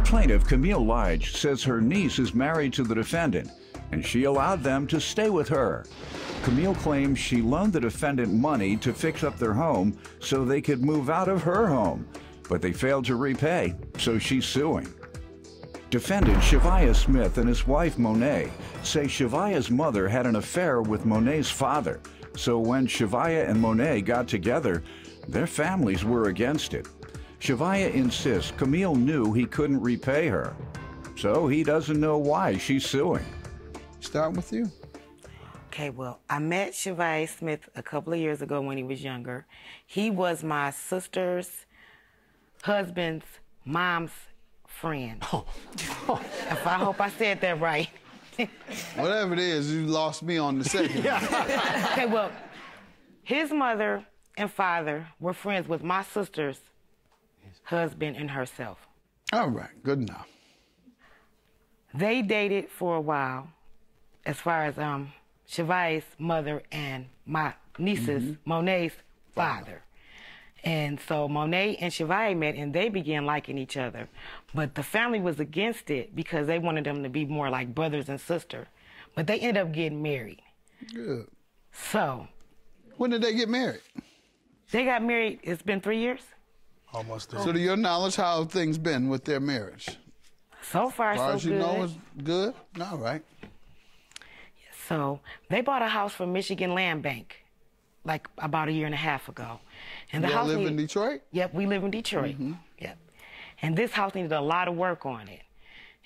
Plaintiff Camille Lige says her niece is married to the defendant, and she allowed them to stay with her. Camille claims she loaned the defendant money to fix up their home so they could move out of her home, but they failed to repay, so she's suing. Defendant Shavia Smith and his wife Monet say Shavia's mother had an affair with Monet's father, so when Shavia and Monet got together, their families were against it. Shavia insists Camille knew he couldn't repay her, so he doesn't know why she's suing. Start with you. Okay, well, I met Shavia Smith a couple of years ago when he was younger. He was my sister's husband's mom's friend. I hope I said that right. Whatever it is, you lost me on the second. Okay, well, his mother and father were friends with my sister's husband and herself. All right, good enough. They dated for a while, as far as Shavia's mother and my niece's, Monet's father. And so Monet and Shavia met, and they began liking each other. But the family was against it because they wanted them to be more like brothers and sisters. But they ended up getting married. Good. So. When did they get married? They got married, it's been 3 years. Almost there. So to your knowledge, how have things been with their marriage? So far, so good. As far as you know, it's good? All right. So they bought a house from Michigan Land Bank, like about 1.5 years ago. And the house live in Detroit? Yep, we live in Detroit. Yep. And this house needed a lot of work on it.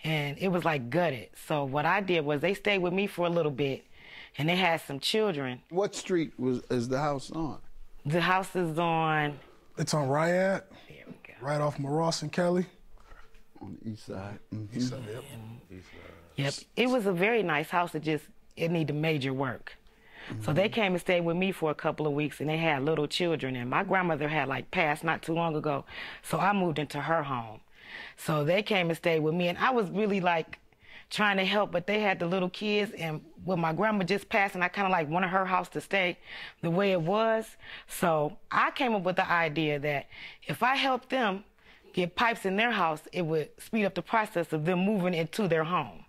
And it was like gutted. So what I did was they stayed with me for a little bit, and they had some children. What street is the house on? The house is on... It's on Riad. There we go. Right off Moros and Kelly. On the east side. East side, yep. Yep. It was a very nice house. It needed major work. So they came and stayed with me for a couple of weeks, and they had little children. And my grandmother had passed not too long ago, so I moved into her home. So they came and stayed with me, and I was really trying to help, but they had the little kids, and with my grandma just passing, I kind of wanted her house to stay the way it was. So I came up with the idea that if I helped them get pipes in their house, it would speed up the process of them moving into their home.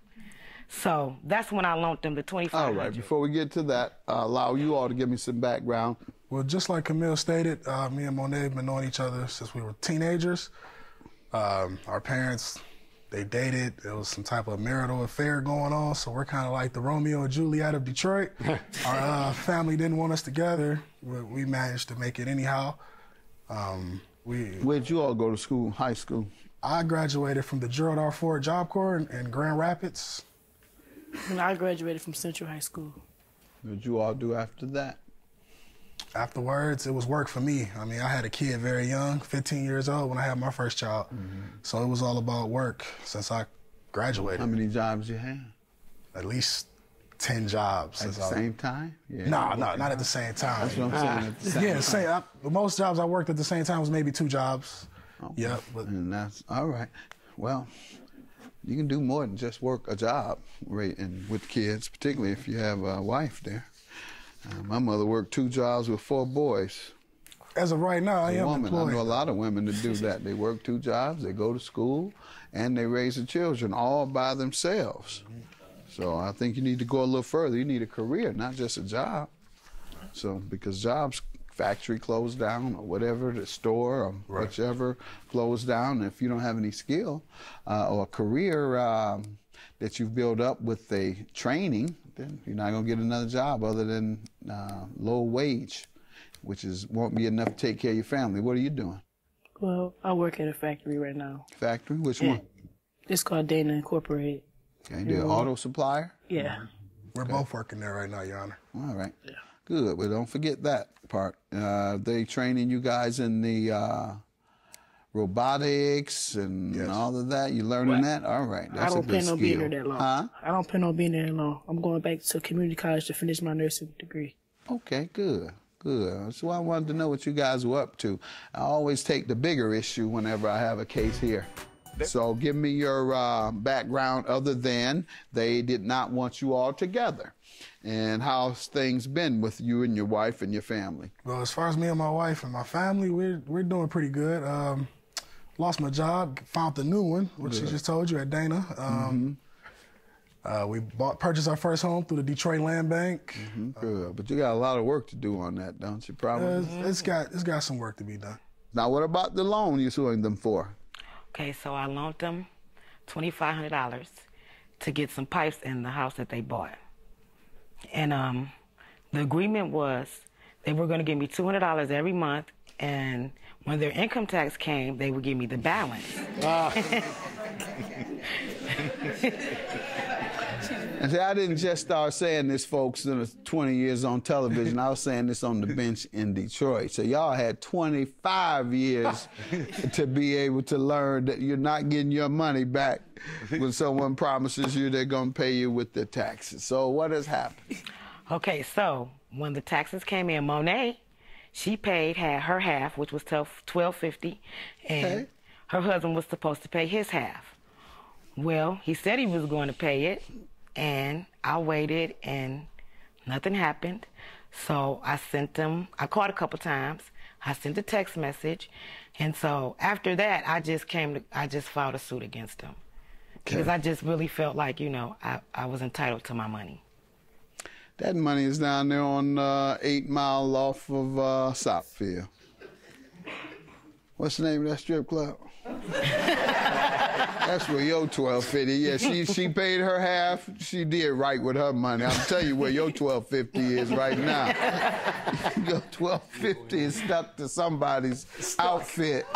So that's when I loaned them the $2,500. All right, before we get to that, allow you all to give me some background. Well, just like Camille stated, me and Monet have been knowing each other since we were teenagers. Our parents, they dated. There was some type of marital affair going on, so we're kind of like the Romeo and Juliet of Detroit. Our family didn't want us together. We managed to make it anyhow. Where'd you all go to school, high school? I graduated from the Gerald R. Ford Job Corps in Grand Rapids. And I graduated from Central High School. What did you all do after that? Afterwards, it was work for me. I mean, I had a kid very young, 15 years old, when I had my first child. So it was all about work since I graduated. How many jobs you had? At least 10 jobs. At the same time? Yeah. No, not at the same time. That's what I'm saying. At the same time. Most jobs I worked at the same time was maybe 2 jobs. Okay. Yeah. And that's all right. Well, you can do more than just work a job, right? And with kids, particularly if you have a wife there. My mother worked 2 jobs with 4 boys. As of right now, I am employed. I know a lot of women that do that. They work 2 jobs, they go to school, and they raise the children all by themselves. So I think you need to go a little further. You need a career, not just a job. So because jobs, factory closed down or whatever, the store or whichever closed down. If you don't have any skill or a career that you've built up with a training, then you're not going to get another job other than low wage, which won't be enough to take care of your family. What are you doing? Well, I work at a factory right now. Factory? Which one? It's called Dana Incorporated. Okay, they're an auto supplier? Yeah. We're both working there right now, Your Honor. All right. Yeah. Good. Well, don't forget that part. They training you guys in the robotics and all of that. You learning that? All right. That's I don't plan on being there that long. Huh? I don't plan on being there that long. I'm going back to community college to finish my nursing degree. Okay, good. Good. That's why I wanted to know what you guys were up to. I always take the bigger issue whenever I have a case here. So give me your background other than they did not want you all together. And how's things been with you and your wife and your family? Well, as far as me and my wife and my family, we're doing pretty good. lost my job, found the new one, which she just told you at Dana. We purchased our first home through the Detroit Land Bank. Good, but you got a lot of work to do on that, don't you? Probably. It's got some work to be done. Now, what about the loan you're suing them for? Okay, so I loaned them $2,500 to get some pipes in the house that they bought. And the agreement was they were going to give me $200 every month, and when their income tax came, they would give me the balance. And see, I didn't just start saying this, folks, in 20 years on television. I was saying this on the bench in Detroit. So y'all had 25 years to be able to learn that you're not getting your money back when someone promises you they're going to pay you with their taxes. So what has happened? Okay, so when the taxes came in, Monet, she paid her half, which was $1,250, and her husband was supposed to pay his half. Well, he said he was going to pay it, and I waited, and nothing happened. So I called a couple times. I sent a text message. And so after that, I just filed a suit against him. Because I just really felt like, you know, I was entitled to my money. That money is down there on 8 Mile off of Southfield. What's the name of that strip club? That's where your $1,250. Yeah, she paid her half. She did right with her money. I'll tell you where your $1,250 is right now. Your $1,250 is stuck to somebody's outfit.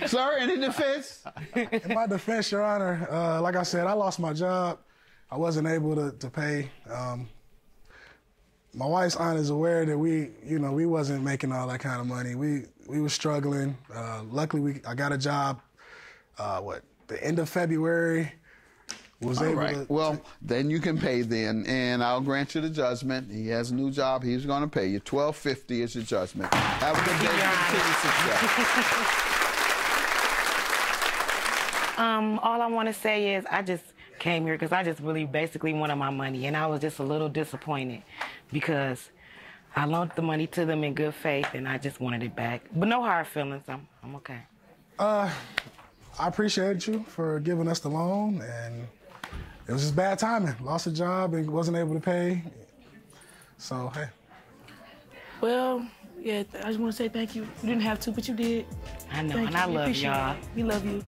Sir, any defense? In my defense, Your Honor, like I said, I lost my job. I wasn't able to pay. My wife's aunt is aware that we wasn't making all that kind of money. We were struggling. Luckily, I got a job, the end of February. Well, then you can pay then, and I'll grant you the judgment. He has a new job. He's going to pay you. $1,250 is your judgment. Have a good day. Continued success. All I want to say is I just came here because I just really basically wanted my money, and I was just a little disappointed because I loaned the money to them in good faith, and I just wanted it back. But no hard feelings. I'm okay. I appreciate you for giving us the loan, and it was just bad timing. Lost a job and wasn't able to pay. So, hey. Well, yeah, I just want to say thank you. You didn't have to, but you did. I know, Thank and you. I love y'all. We love you.